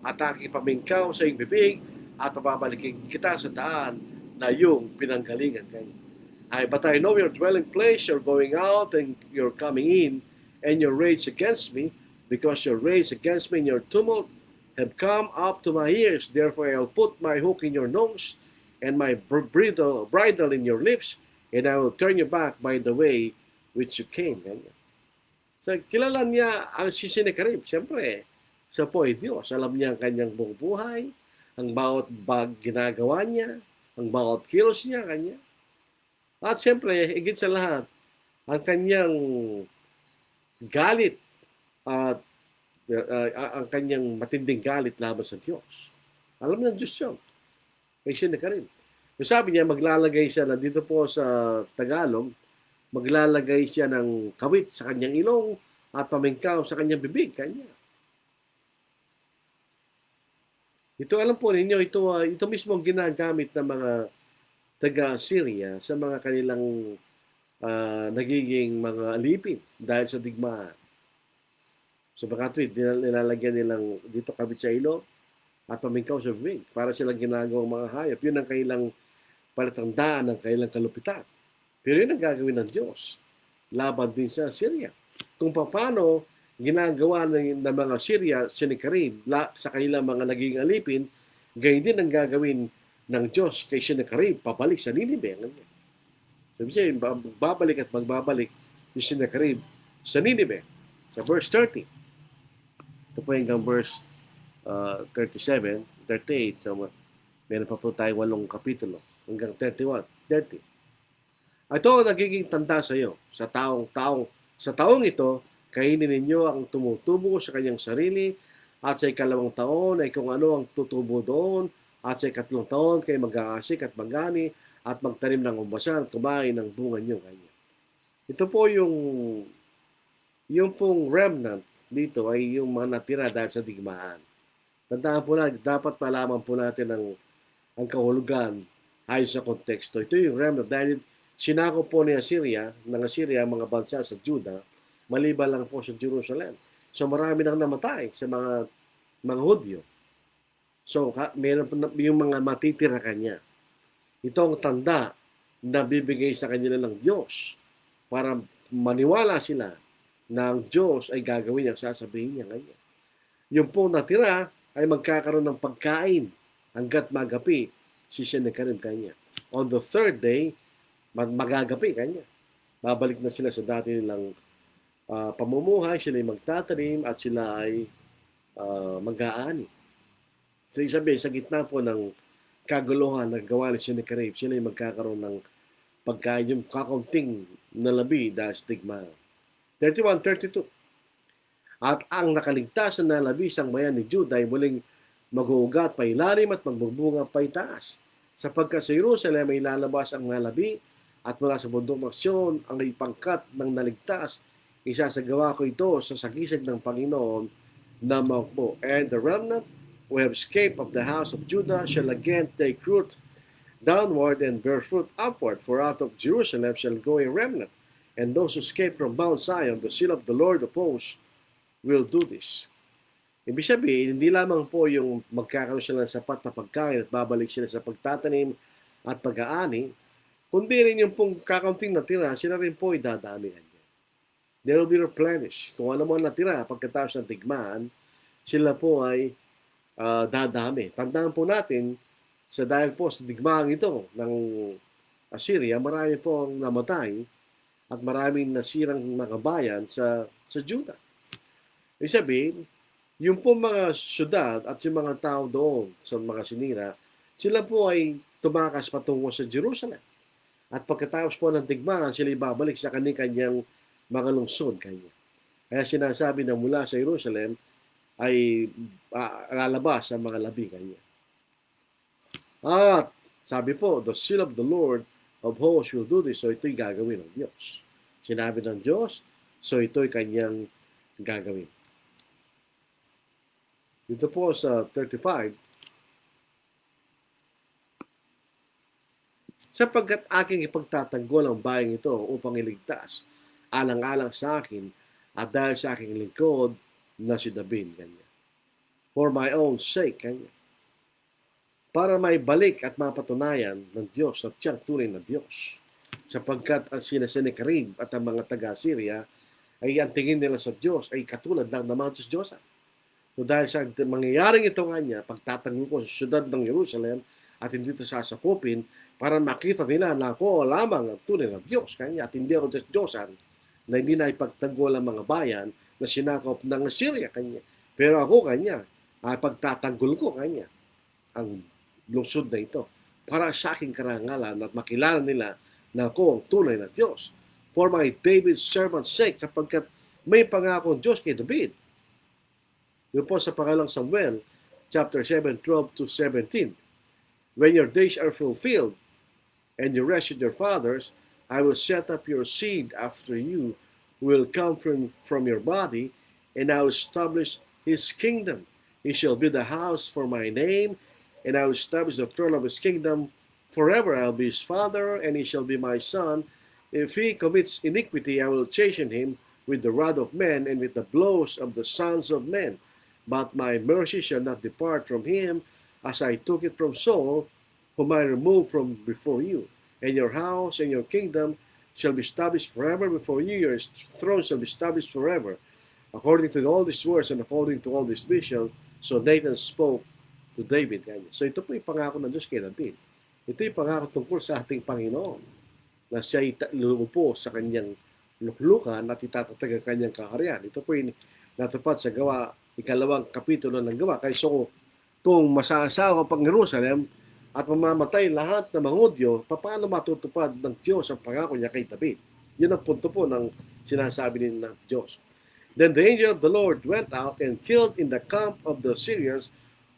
at aking pamingkaw sa iyong bibig at pababalikin kita sa daan na iyong pinanggalingan. But I know your dwelling place, your going out and your coming in, and your rage against me, because your rage against me and your tumult have come up to my ears. Therefore I'll put my hook in your nose and my bridle in your lips, and I will turn you back by the way which you came. So, kilala niya ang si Sennacherib. Siyempre, siya po ay Diyos. Alam niya ang kanyang buong buhay, ang bawat ginagawa niya, ang bawat kilos niya, kanya. At siyempre, higit sa lahat, ang kanyang galit at ang kanyang matinding galit laban sa Diyos. Alam ng Diyos yun. Kay Sennacherib. Sabi niya, maglalagay siya, dito po sa Tagalog, maglalagay siya ng kawit sa kanyang ilong at pamingkaw sa kanyang bibig. Kanya. Ito, alam po ninyo, ito mismo ang ginagamit ng mga taga-Syria sa mga kanilang nagiging mga alipin dahil sa digmaan. So baka nilalagyan nilang dito kabit sa ilong at pamingkaw sa bibig para silang ginagawang mga hayop. Yun ang kailang palatandaan ng kailang kalupitan. Pero yun ang gagawin ng Diyos. Laban din sa Syria. Kung paano ginagawa ng mga Syria, Sennacherib, sa kanilang mga naging alipin, gayon din ang gagawin ng Diyos kay Sennacherib, pabalik sa Nineveh. Sabi siya, magbabalik at magbabalik si Sennacherib sa Nineveh. Sa verse 30. Ito po hanggang verse 37, 38. So, meron pa po tayong 8 kapitulo. hanggang 31, 30. Ito ang nagiging tanda sa iyo. Sa taong ito, kainin ninyo ang tumutubo sa kanyang sarili, at sa ikalawang taon ay kung ano ang tutubo doon, at sa ikatlong taon kayo mag-aasik at magani, at magtanim ng umbasan at kumain ng bunga niyo kanya. Ito po yung pong remnant dito ay yung mga natira dahil sa digmaan. Tandaan po na, dapat malaman po natin ang kahulugan ayon sa konteksto. Ito yung remnant dahil sinako po ni Assyria, ng Assyria ang mga bansa sa Juda, maliban lang po sa Jerusalem. So marami nang namatay sa mga Hudyo. So meron yung mga matitira kanya. Ito ang tanda na bibigay sa kanila ng Diyos para maniwala sila na ang Diyos ay gagawin ang sasabihin niya kanya. Yung po natira ay magkakaroon ng pagkain hanggat magapi si Sennacherib kanya. On the third day, magagapi kanya. Babalik na sila sa dati nilang pamumuhay, sila ay magtatanim at sila ay mag-aani. So isabi, sa gitna po ng kaguluhan na gawa ni Sennacherib, sila ay magkakaroon ng pagkain, yung kakaunting na labi dahil sa digmaan. 31, 32. At ang nakaligtas na nalabis ang bayan ni Judah ay muling mag-uugat pa ilalim at magbubunga pa itaas. Sapagkat sa Jerusalem ay lalabas ang nalabi at mula sa bundok ng Sion ang ipangkat ng naligtas. Isasagawa ko ito sa sagisag ng Panginoon na maukbo. And the remnant who have escaped of the house of Judah shall again take root downward and bear fruit upward. For out of Jerusalem shall go a remnant. And those who escape from Mount Zion, the seal of the Lord of hosts, will do this. Ibig sabihin, hindi lamang po yung magkakaroon sila ng sapat na pagkain at babalik sila sa pagtatanim at pag-aani, kundi rin yung pong kakaunting natira, sila rin po ay dadami. They will be replenished. Kung ano man natira pagkatapos ng digmaan, sila po ay dadami. Tandaan po natin, sa dahil po sa digmaan ito ng Assyria, marami po ang namatay at maraming nasirang mga bayan sa Judah. Ibig sabihin, yung po mga syudad at yung mga tao doon sa mga sinira, sila po ay tumakas patungo sa Jerusalem. At pagkatapos po ng digmaan, sila ibabalik sa kanyang mga lungsod kanya. Kaya sinasabi na mula sa Jerusalem ay lalabas ang mga labi kanya. At sabi po, the seal of the Lord of hosts will do this. So ito'y gagawin ng Diyos. Sinabi ng Diyos, so ito'y kanyang gagawin. Dito po sa 35, sapagkat aking ipagtatanggol ang bayang ito upang iligtas, alang-alang sa akin, at dahil sa aking lingkod na si David, kanya. For my own sake, kanya. Para may balik at mapatunayan ng Diyos at siyang tunay na Diyos. Sapagkat ang sina Sennacherib at ang mga taga-Syria ay ang tingin nila sa Diyos ay katulad lang ng mga Diyos-Diyosan. So dahil sa mangyayaring ito nga niya, pagtatanggol ko sa syudad ng Jerusalem at hindi ito sasakupin para makita nila na ako lamang ang tunay na Diyos kanya at hindi ako Diyos-Diyosan na hindi na ipagtanggol ang mga bayan na sinakop ng Assyria kanya. Pero ako kanya, ay pagtatanggol ko kanya ang lungsod na ito para sa aking karangalan at makilala nila na ako ang tunay na Diyos. For my David's servant's sake, sapagkat may pangako ang Diyos kay David. Yun po sa pangalang Samuel, chapter 7, 12 to 17. When your days are fulfilled and you rest with your fathers, I will set up your seed after you, who will come from your body, and I will establish his kingdom. He shall build a house for my name, and I will establish the throne of his kingdom forever. I will be his father, and he shall be my son. If he commits iniquity, I will chasten him with the rod of men and with the blows of the sons of men. But my mercy shall not depart from him, as I took it from Saul, whom I removed from before you. And your house and your kingdom shall be established forever before you. Your throne shall be established forever. According to all these words and according to all this vision, so Nathan spoke to David. So ito po yung pangako ng Diyos kay David. Ito yung pangako tungkol sa ating Panginoon na siya lulupo sa kanyang luklukan at itatatag ang kanyang kaharian. Ito po yung natupad sa Gawa, ikalawang kapitulo ng Gawa. Kaya so kung masasawa pang Jerusalem, at mamamatay lahat ng mga Hudyo, paano matutupad ng Diyos ang pangako niya kay David? Yun ang punto po ng sinasabi ng Diyos. Then the angel of the Lord went out and killed in the camp of the Syrians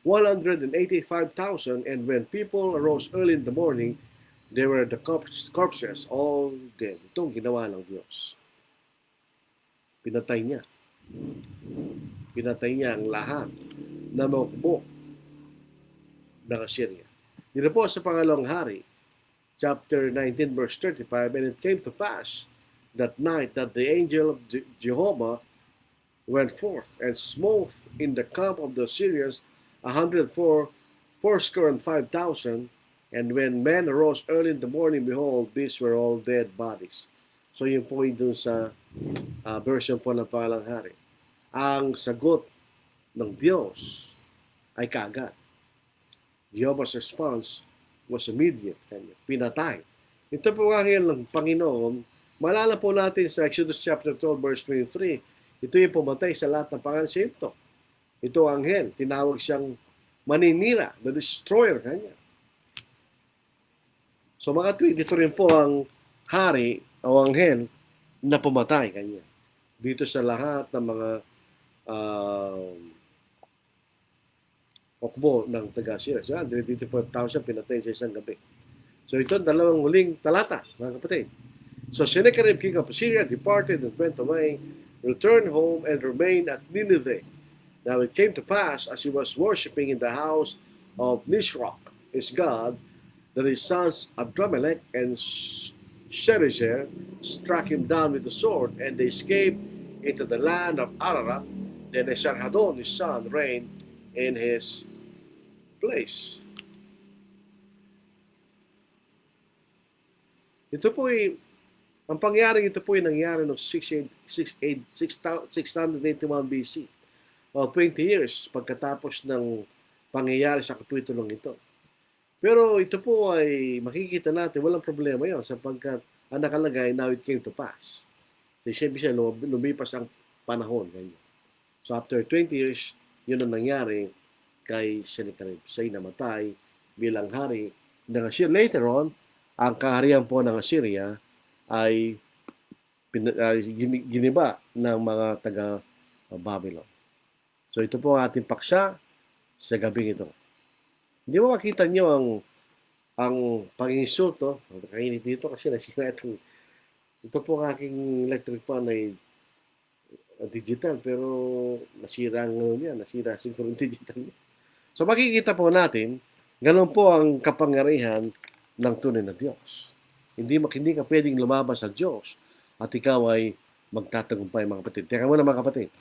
185,000, and when people arose early in the morning, they were the corpses all dead. Itong ginawa ng Diyos. Pinatay niya. Pinatay niya ang lahat na maukbo ng Assyria. Dito po sa pangalawang hari, chapter 19, verse 35, and it came to pass that night that the angel of Jehovah went forth and smote in the camp of the Syrians 104,500, and when men arose early in the morning, behold, these were all dead bodies. So yun po yung dun sa version po ng pangalang hari. Ang sagot ng Diyos ay kaagad. Jehovah's response was immediate. Pinatay. Ito po ang ng Panginoon. Malala po natin sa Exodus chapter 12 verse 23. Ito yung pumatay sa lahat ng pangalan sa Egypto. Ito ang anghel. Tinawag siyang maninira, the destroyer kanya. So mga tweet, ito rin po ang hari o anghel na pumatay kanya. Dito sa lahat ng mga okbo ng taga-Syria. So, dito po 1,000 pinatay sa isang gabi. So, ito ang dalawang huling talata, mga kapatid. So, Sennacherib, king of Assyria, departed and went away, returned home, and remained at Nineveh. Now, it came to pass, as he was worshipping in the house of Nisroch, his god, that his sons Adramelech and Sherezer struck him down with the sword, and they escaped into the land of Ararat. Then Esarhaddon, his son, reigned in his place. Ito po ang pangyaring ito po ay nangyari noong 681 BC. O 20 years pagkatapos ng pangyayari sa kapitulong ito. Pero ito po ay makikita natin, walang problema yon sapagkat ang nakalagay, now it came to pass. So, siyempre siya, lumipas ang panahon. Ganyan. So, after 20 years, yun ang nangyari kay Sennacherib. Siya'y namatay bilang hari ng Assyria. Later on, ang kaharian po ng Assyria ay giniba ng mga taga-Babylon. So, ito po ang ating paksa sa gabing ito. Hindi mo makita nyo ang pang-insulto. Nakainit dito kasi nasira ito. Ito po ang aking electric fan ay digital, pero nasira ang nasira siguro yung digital. So makikita po natin, ganun po ang kapangyarihan ng tunay na Diyos. Hindi ka pwedeng lumabas sa Diyos at ikaw ay magtatagumpay, mga kapatid. Teka muna, mga kapatid.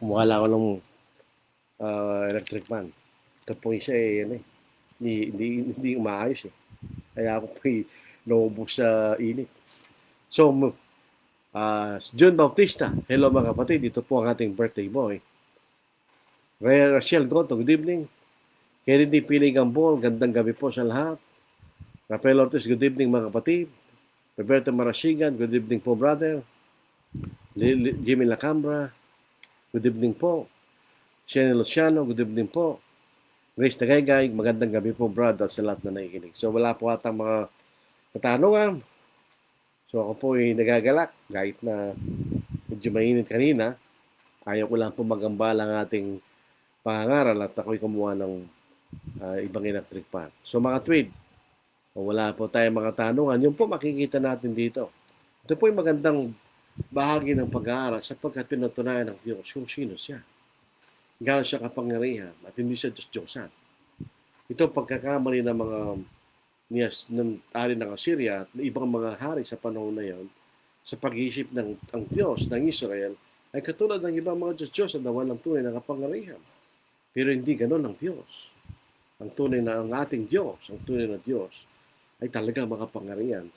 Wala ko ng electric fan. Ito po siya hindi umaayos eh. Kaya ako po naubos sa init. So, John Bautista, hello mga kapatid, ito po ang ating birthday boy. Rachel Goto, good evening. Kennedy Piligambol, gandang gabi po sa lahat. Rafael Ortiz, good evening mga kapatid. Roberto Marasigan, good evening po brother. Jimmy Lacambra, good evening po. Shane Luciano, good evening po. Grace Tagaygay, magandang gabi po brother sa lahat na nakikinig. So wala po atang mga katanungan. So ako po ay nagagalak kahit na medyo mainit kanina. Ayaw ko lang po magambala ang ating pangangaral at ako'y kumuha ng ibang electric fan. So mga tweed, kung wala po tayong mga tanungan, yun po makikita natin dito. Ito po ay magandang bahagi ng pag-aaral sapagkat pinatunayan ng Diyos kung sino siya. Gano'n siya kapangyarihan at hindi siya Diyos-Diyosan. Ito pagkakamali ng mga ng hari ng Assyria at ibang mga hari sa panahon na yon sa pag-iisip ng ang Diyos ng Israel ay katulad ng ibang mga Diyos na walang tunay na kapangyarihan. Pero hindi ganoon ang Diyos. Ang tunay na ang ating Diyos, ang tunay na Diyos, ay talaga makapangyarihan.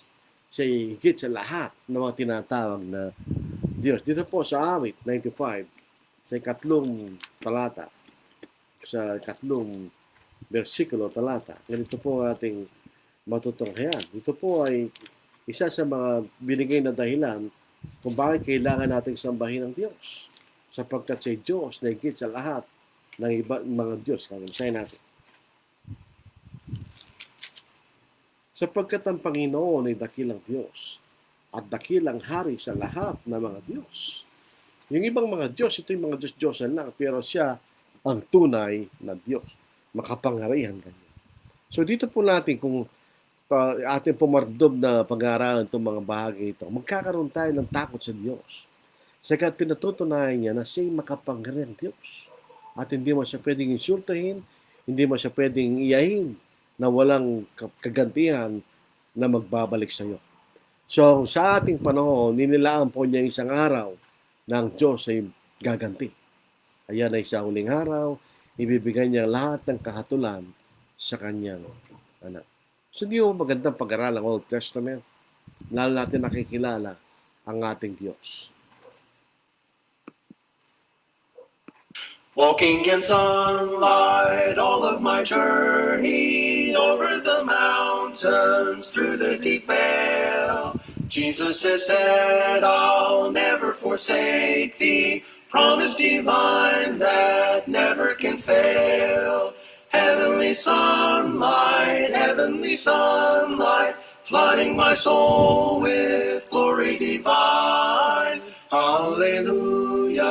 Siya ay higit sa lahat ng mga tinatawag na Diyos. Dito po sa awit 95, sa ikatlong talata, sa ikatlong versikulo talata, ganito po ang ating matutunghayan. Ito po ay isa sa mga binigay na dahilan kung bakit kailangan nating sambahin ang Diyos. Sapagkat siya Diyos na higit sa lahat ng iba mga Diyos. Basahin natin. Sapagkat ang Panginoon ay dakilang Diyos at dakilang hari sa lahat ng mga Diyos. Yung ibang mga Diyos, ito yung mga Diyos-Diyosan lang, pero siya ang tunay na Diyos. Makapangyarihan ganyan. So dito po natin kung ating pumardob na pag-aaralan itong mga bahagi ito, magkakaroon tayo ng takot sa Diyos. Sagat pinatutunayan niya na siya'y makapangyarihan Diyos. At hindi mo siya pwedeng insultahin, hindi mo siya pwedeng iyahin na walang kagantihan na magbabalik sa iyo. So, sa ating panahon, ninilaan po niya isang araw na ang Diyos ay gaganti. Ayan ay sa huling araw, ibibigay niya lahat ng kahatulan sa kanyang anak. So, hindi mo magandang pag-aral ang Old Testament. Lalo natin nakikilala ang ating Diyos. Walking in sunlight all of my journey, over the mountains, through the deep vale. Jesus has said, I'll never forsake thee, promise divine that never can fail. Heavenly sunlight, flooding my soul with glory divine. Hallelujah,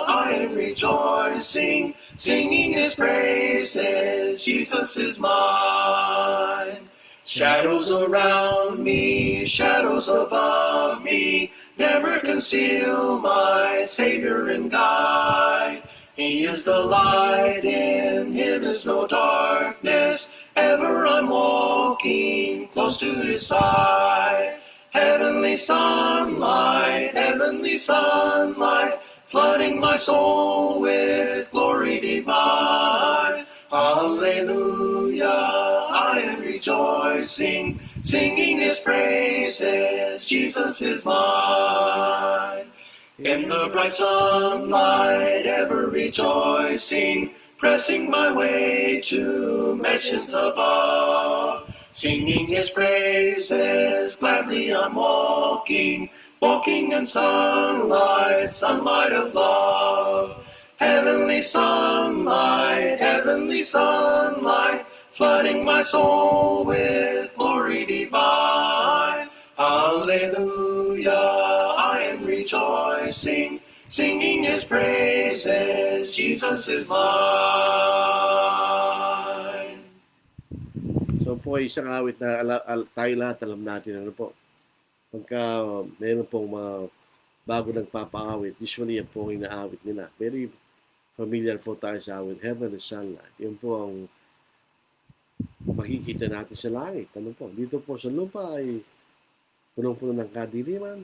I am rejoicing, singing his praises, Jesus is mine. Shadows around me, shadows above me, never conceal my Savior and guide. He is the light, in him is no darkness, ever I'm walking close to his side. Heavenly sunlight, flooding my soul with glory divine. Hallelujah, I am rejoicing, singing his praises, Jesus is mine. In the bright sunlight, ever rejoicing, pressing my way to mansions above. Singing his praises, gladly I'm walking in sunlight, sunlight of love. Heavenly sunlight, flooding my soul with glory divine. Hallelujah, I am rejoicing, singing his praises, Jesus is mine. So po ay isang awit na tayo lahat alam natin ano po. Pagka meron pong mga bago nagpapaawit, usually yan po ang inaawit nila. Very familiar po tayo sa awit, Heaven and Sunlight. Yun po ang makikita natin sa langit. Ano po? Dito po sa lupa ay punong-puno ng kadiliman,